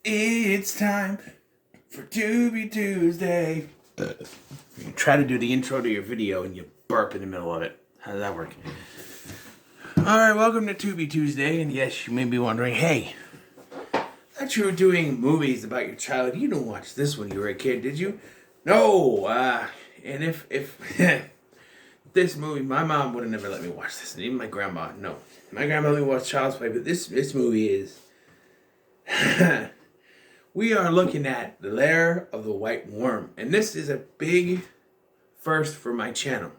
It's time for Tubi Tuesday. You try to do the intro to your video and you burp in the middle of it. How does that work? Alright, welcome to Tubi Tuesday. And yes, you may be wondering, hey, I thought you were doing movies about your childhood. You didn't watch this when you were a kid, did you? No. And if this movie, my mom would have never let me watch this. And even my grandma, no. My grandma let me watch Child's Play, but this movie is... We are looking at the Lair of the White Worm. And this is a big first for my channel.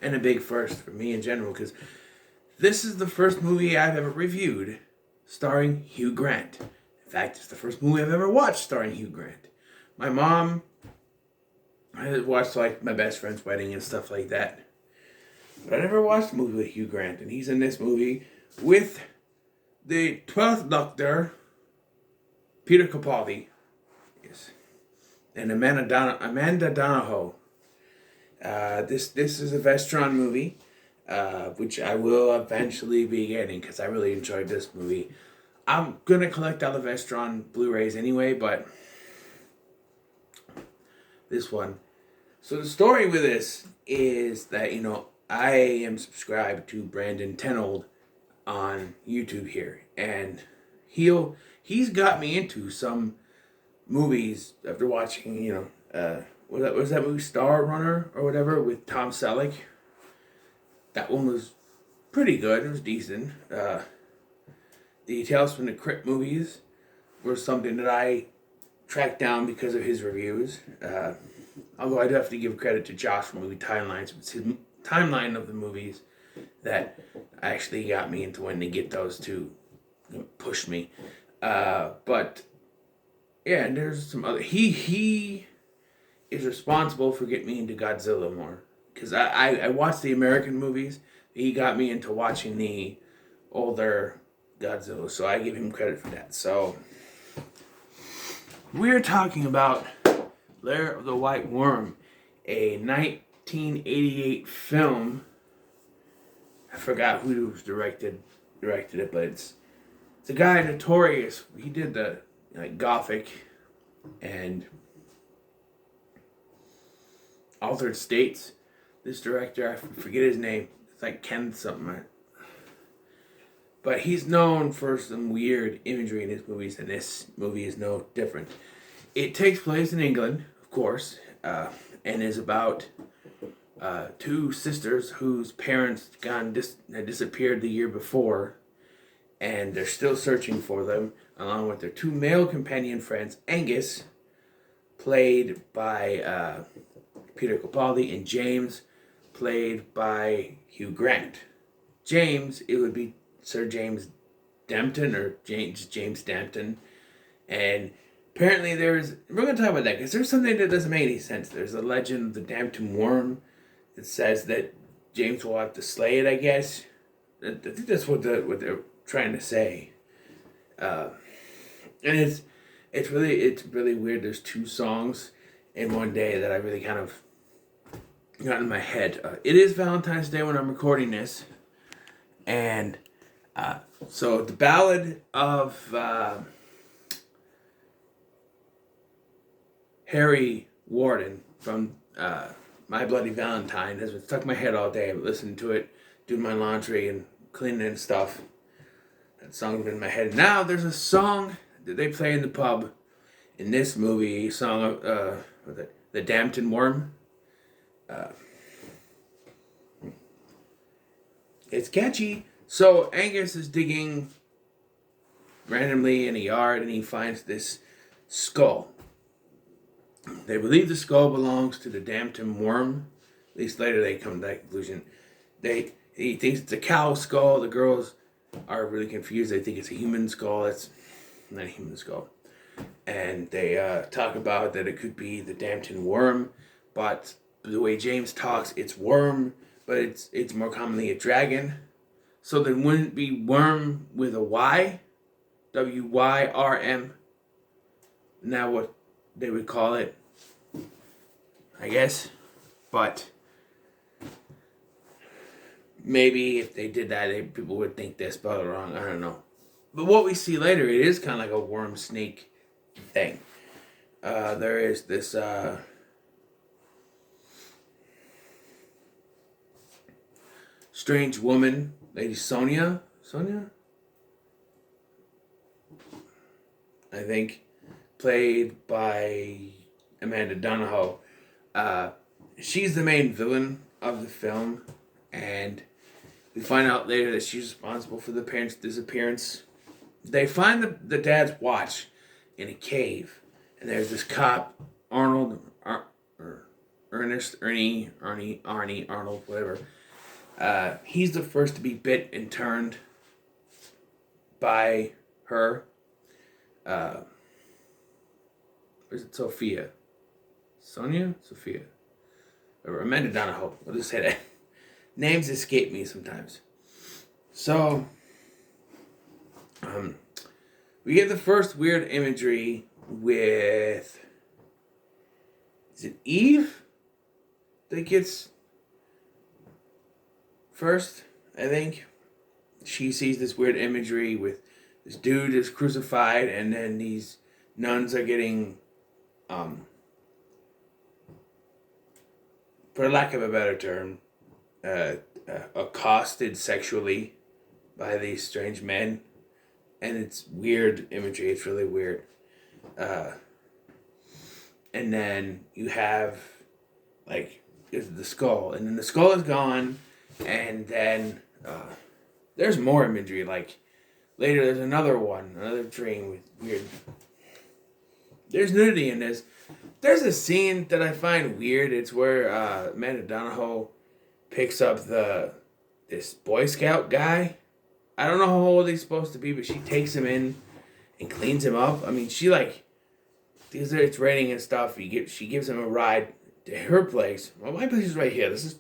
And a big first for me in general. Because this is the first movie I've ever reviewed starring Hugh Grant. In fact, it's the first movie I've ever watched starring Hugh Grant. My mom, I watched like My Best Friend's Wedding and stuff like that. But I never watched a movie with Hugh Grant. And he's in this movie with the 12th Doctor, Peter Capaldi, yes, and Amanda Donahoe. This is a Vestron movie, which I will eventually be getting because I really enjoyed this movie. I'm gonna collect all the Vestron Blu-rays anyway, but this one. So the story with this is that I am subscribed to Brandon Tenold on YouTube here, and he's got me into some movies after watching, was that movie Star Runner or whatever with Tom Selleck? That one was pretty good. It was decent. The Tales from the Crypt movies were something that I tracked down because of his reviews. Although I do have to give credit to Josh from Movie Timelines. It's his timeline of the movies that actually got me into wanting to get those to push me. But yeah, and there's some other. He is responsible for getting me into Godzilla more, because I watched the American movies. He got me into watching the older Godzilla, so I give him credit for that. So we're talking about Lair of the White Worm, a 1988 film. I forgot who directed it, but it's a guy notorious. He did the Gothic and Altered States. This director, I forget his name. It's like Ken something. But he's known for some weird imagery in his movies, and this movie is no different. It takes place in England, of course, and is about two sisters whose parents had disappeared the year before, and they're still searching for them, along with their two male companion friends, Angus, played by Peter Capaldi, and James, played by Hugh Grant. James, it would be Sir James Dampton, or James Dampton, and apparently we're going to talk about that, because there's something that doesn't make any sense. There's a legend of the Dampton worm that says that James will have to slay it, I guess. I think that's what they're trying to say. And it's really weird. There's two songs in one day that I really kind of got in my head. It is Valentine's Day when I'm recording this, and so the Ballad of Harry Warden from My Bloody Valentine has been stuck in my head all day. I've listened to it, doing my laundry and cleaning and stuff. That song's been in my head. Now there's a song that they play in the pub in this movie, song of the Dampton Worm. It's catchy. So Angus is digging randomly in a yard, and he finds this skull. They believe the skull belongs to the Dampton Worm. At least later they come to that conclusion. He thinks it's a cow skull. The girls are really confused. They think it's a human skull. It's not a human skull. And they talk about that it could be the Dampton Worm, but the way James talks, it's worm, but it's more commonly a dragon. So then wouldn't it be worm with a Y? W-Y-R-M? Now what they would call it, I guess. But maybe if they did that, people would think they spelled it wrong. I don't know. But what we see later, it is kind of like a worm snake thing. There is this strange woman, Lady Sonia, I think, played by Amanda Donahoe. She's the main villain of the film, and we find out later that she's responsible for the parents' disappearance. They find the dad's watch in a cave, and there's this cop, Arnold, Arnie, Arnold, whatever. He's the first to be bit and turned by her. Or is it Sophia? Sophia. Or Amanda Donahoe. I'll just say that. Names escape me sometimes. So, we get the first weird imagery with... Is it Eve that gets first, I think? She sees this weird imagery with this dude is crucified, and then these nuns are getting, for lack of a better term, accosted sexually by these strange men. And it's weird imagery. It's really weird. And then you have, like, the skull. And then the skull is gone. And then there's more imagery. Like, later there's another dream with weird... There's nudity in this. There's a scene that I find weird. It's where Amanda Donahoe picks up this Boy Scout guy. I don't know how old he's supposed to be, but she takes him in and cleans him up. I mean, she, like, because it's raining and stuff, she gives him a ride to her place. Well, my place is right here. This is,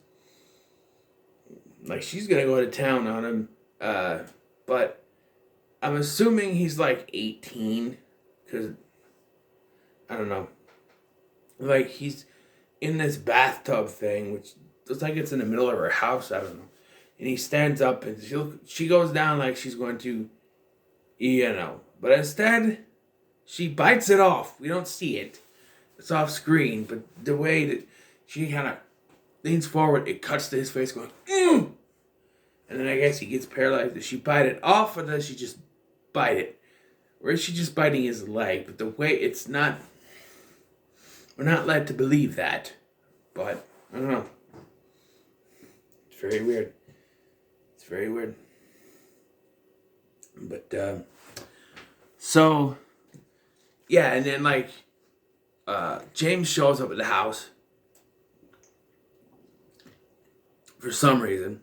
like, she's going to go to town on him. But I'm assuming he's, like, 18, because, I don't know. Like, he's in this bathtub thing, which looks like it's in the middle of her house. I don't know. And he stands up, and she goes down like she's going to, But instead, she bites it off. We don't see it. It's off screen. But the way that she kind of leans forward, it cuts to his face going, "Mm!" And then I guess he gets paralyzed. Does she bite it off, or does she just bite it? Or is she just biting his leg? But the way it's not... We're not led to believe that. But, I don't know. It's very weird. It's very weird. But, so, yeah, and then, like, James shows up at the house for some reason.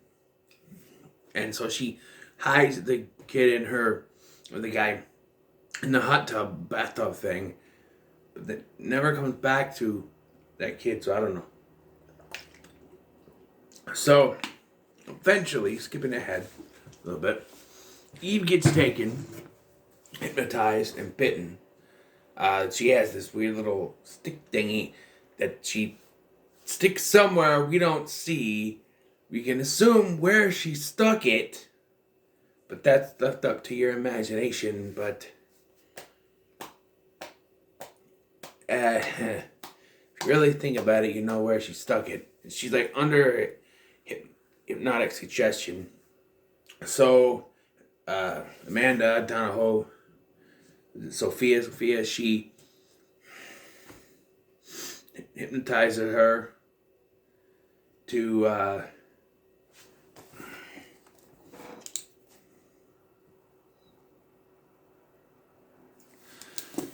And so she hides the kid or the guy in the bathtub thing. But that never comes back to that kid, so I don't know. So, eventually, skipping ahead a little bit, Eve gets taken, hypnotized, and bitten. She has this weird little stick thingy that she sticks somewhere we don't see. We can assume where she stuck it, but that's left up to your imagination. But if you really think about it, you know where she stuck it. She's like under hypnotic suggestion. So Amanda Donahoe, Sophia, she hypnotizes her to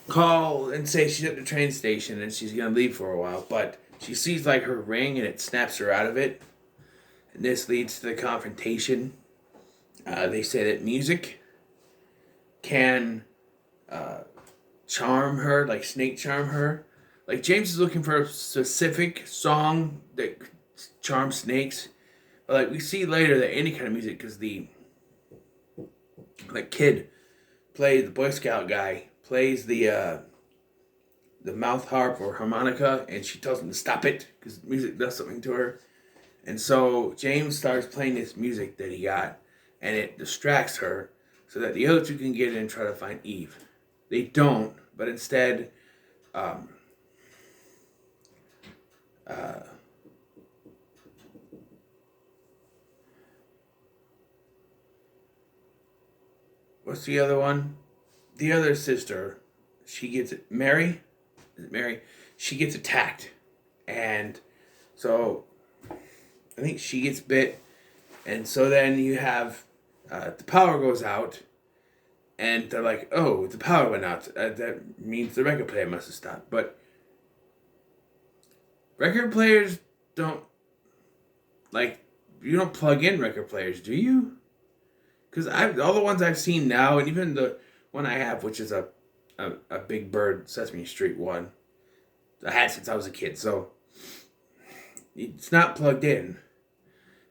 call and say she's at the train station and she's gonna leave for a while, but she sees like her ring and it snaps her out of it, and this leads to the confrontation. They say that music can charm her, like snake charm her. Like James is looking for a specific song that charms snakes. But like we see later that any kind of music, because the kid plays, the Boy Scout guy plays the mouth harp or harmonica, and she tells him to stop it because music does something to her. And so James starts playing this music that he got, and it distracts her so that the other two can get in and try to find Eve. They don't. but instead, um, uh, what's the other one? The other sister, she gets it. Mary, is it Mary? She gets attacked, and so I think she gets bit, and so then you have the power goes out, and they're like, "Oh, the power went out. That means the record player must have stopped." But record players don't like you don't plug in record players, do you? Because all the ones I've seen now, and even the one I have, which is a Big Bird Sesame Street one, I had since I was a kid, so it's not plugged in.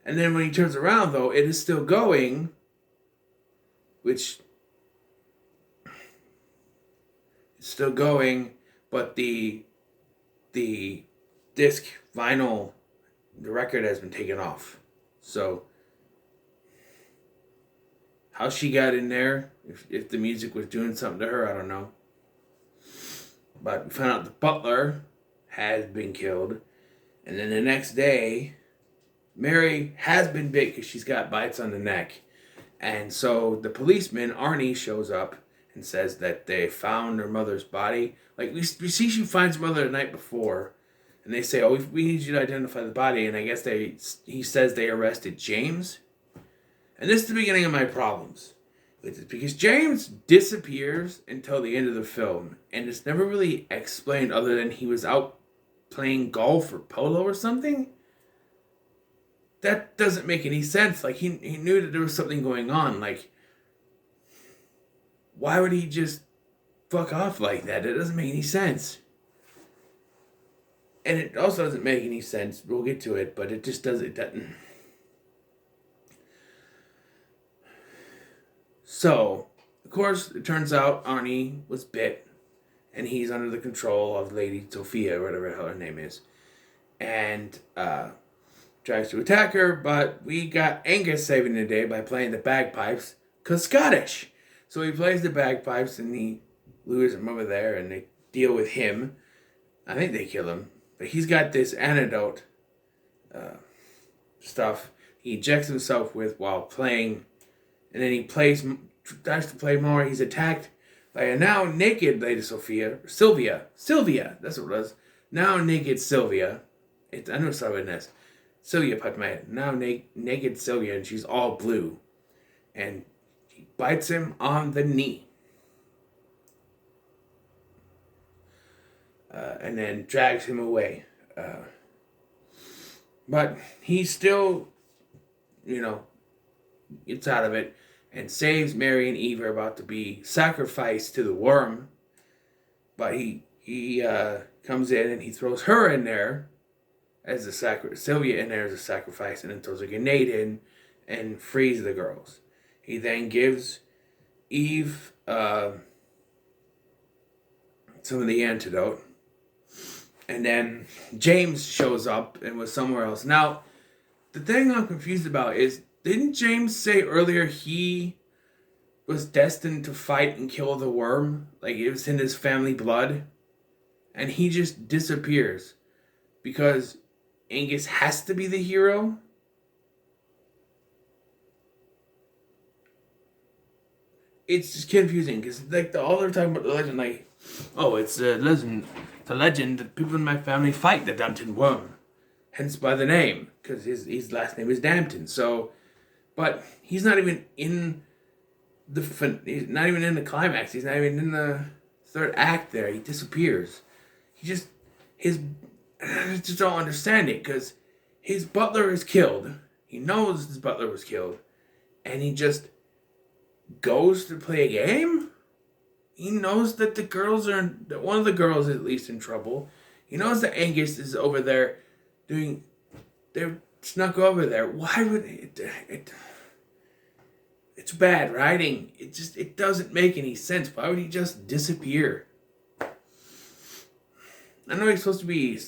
And then when he turns around, though, it is still going, which is still going, but the disc vinyl, the record has been taken off. So how she got in there, if the music was doing something to her, I don't know. But we found out the butler has been killed. And then the next day, Mary has been bit because she's got bites on the neck. And so the policeman, Arnie, shows up and says that they found her mother's body. Like, we see she finds her mother the night before. And they say, "Oh, we need you to identify the body." And I guess he says they arrested James. And this is the beginning of my problems with it, because James disappears until the end of the film, and it's never really explained other than he was out playing golf or polo or something. That doesn't make any sense. Like, he knew that there was something going on. Like, why would he just fuck off like that? It doesn't make any sense. And it also doesn't make any sense. We'll get to it, but it just doesn't. So, of course, it turns out Arnie was bit, and he's under the control of Lady Sophia, or whatever the hell her name is, and tries to attack her, but we got Angus saving the day by playing the bagpipes, 'cause Scottish. So he plays the bagpipes, and he lures him over there, and they deal with him. I think they kill him, but he's got this antidote stuff he injects himself with while playing. And then he tries to play more. He's attacked by a now naked Lady Sylvia, that's what it was. Now naked Sylvia. I know it's started with an S. Sylvia popped my head. Now naked Sylvia, and she's all blue. And he bites him on the knee. And then drags him away. But he still, gets out of it. And saves Mary and Eve are about to be sacrificed to the worm. But he comes in and he throws her in there as Sylvia in there as a sacrifice, and then throws a grenade in and frees the girls. He then gives Eve some of the antidote. And then James shows up and was somewhere else. Now, the thing I'm confused about is, didn't James say earlier he was destined to fight and kill the worm? Like, it was in his family blood? And he just disappears because Angus has to be the hero? It's just confusing because, like, all they're talking about the legend, like, oh, it's a legend. It's a legend that people in my family fight the Dampton worm. Hence by the name, because his last name is Dampton. So, but he's not even in he's not even in the climax. He's not even in the third act there. He disappears. I just don't understand it, because his butler is killed. He knows his butler was killed. And he just goes to play a game? He knows that that one of the girls is at least in trouble. He knows that Angus is over there they're snuck over there. Why would it's bad writing. It doesn't make any sense. Why would he just disappear? I know he's supposed to be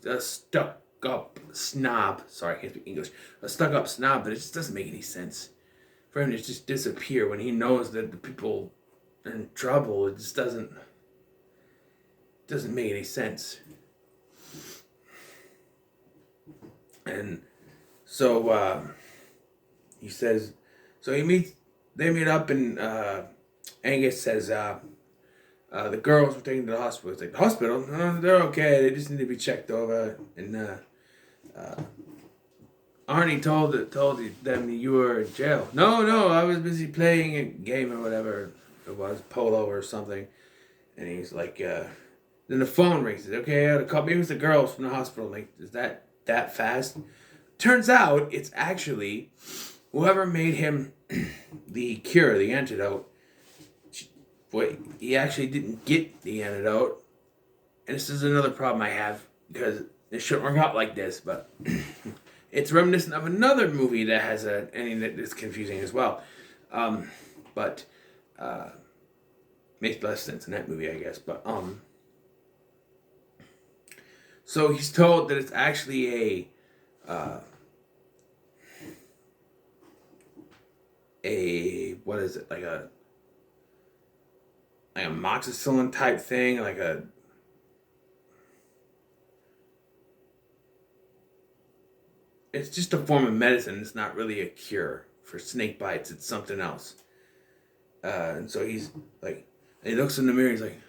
a stuck-up snob. Sorry, I can't speak English. A stuck-up snob, but it just doesn't make any sense for him to just disappear when he knows that the people are in trouble. It just doesn't. doesn't make any sense. And so he says, so they meet up, and Angus says, the girls were taken to the hospital. It's like, the hospital? No, they're okay. They just need to be checked over. And Arnie told them you were in jail. No, I was busy playing a game or whatever it was, polo or something. And he's like, then the phone rings. He's like, okay, I had a call. Maybe it was the girls from the hospital. Like, is that fast? Turns out it's actually whoever made him the cure, the antidote. But he actually didn't get the antidote. And this is another problem I have, because it shouldn't work out like this, but it's reminiscent of another movie that has an ending that is confusing as well. But makes less sense in that movie, I guess. But so he's told that it's actually what is it, like a amoxicillin type thing, it's just a form of medicine. It's not really a cure for snake bites. It's something else. And so he's like, and he looks in the mirror. He's like,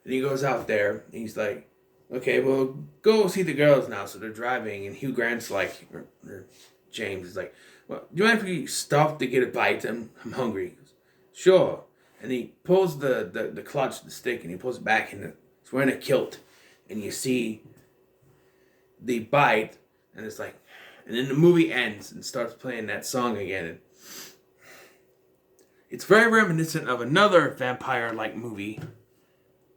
and he goes out there. And he's like, okay, well, go see the girls now. So they're driving, and Hugh Grant's like, or James is like, well, do you mind if we stop to get a bite? I'm hungry. He goes, sure. And he pulls the clutch, the stick, and he pulls it back, and it's wearing a kilt. And you see the bite, and it's like, and then the movie ends and starts playing that song again. And it's very reminiscent of another vampire-like movie,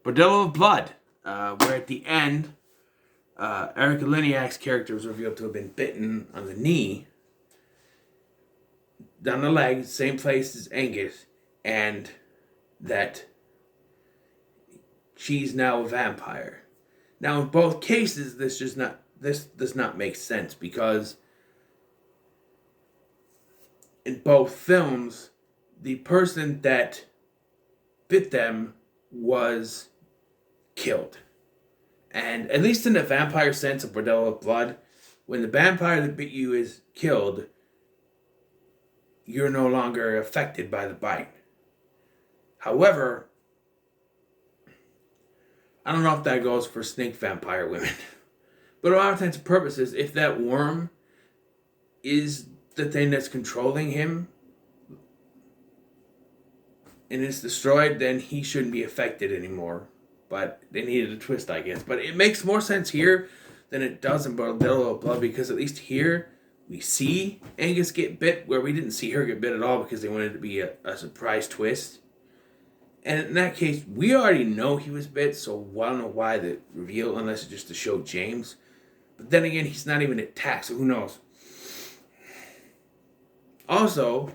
Bordello of Blood, where at the end, Erika Leniak's character was revealed to have been bitten on the knee, down the leg, same place as Angus, and that she's now a vampire. Now, in both cases, this does not make sense, because in both films, the person that bit them was killed. And at least in the vampire sense of Bordello of Blood, when the vampire that bit you is killed, you're no longer affected by the bite. However, I don't know if that goes for snake vampire women. But a lot of intents and purposes, if that worm is the thing that's controlling him and it's destroyed, then he shouldn't be affected anymore. But they needed a twist, I guess. But it makes more sense here than it does in Bordello of Blood, because at least here we see Angus get bit, where we didn't see her get bit at all because they wanted it to be a surprise twist. And in that case, we already know he was bit, so I don't know why the reveal, unless it's just to show James. But then again, he's not even attacked, so who knows? Also,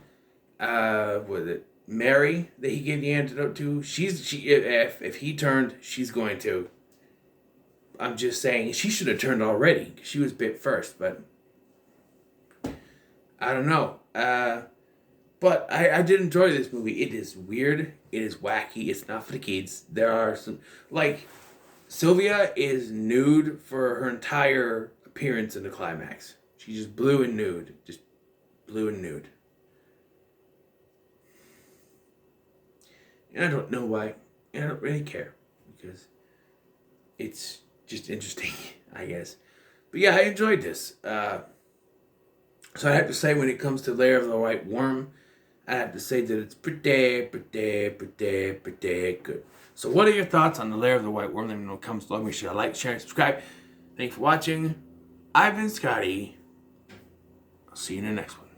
was it Mary that he gave the antidote to? If he turned, she's going to. I'm just saying, she should have turned already. She was bit first, but I don't know. But I did enjoy this movie. It is weird. It is wacky. It's not for the kids. There are some, like, Sylvia is nude for her entire appearance in the climax. She's just blue and nude. Just blue and nude. And I don't know why. And I don't really care. Because it's just interesting, I guess. But yeah, I enjoyed this. So I have to say, when it comes to Lair of the White Worm, I have to say that it's pretty good. So what are your thoughts on the Lair of the White Worm? Let me know in the comments below. Make sure to like, share, and subscribe. Thanks for watching. I've been Scotty. I'll see you in the next one.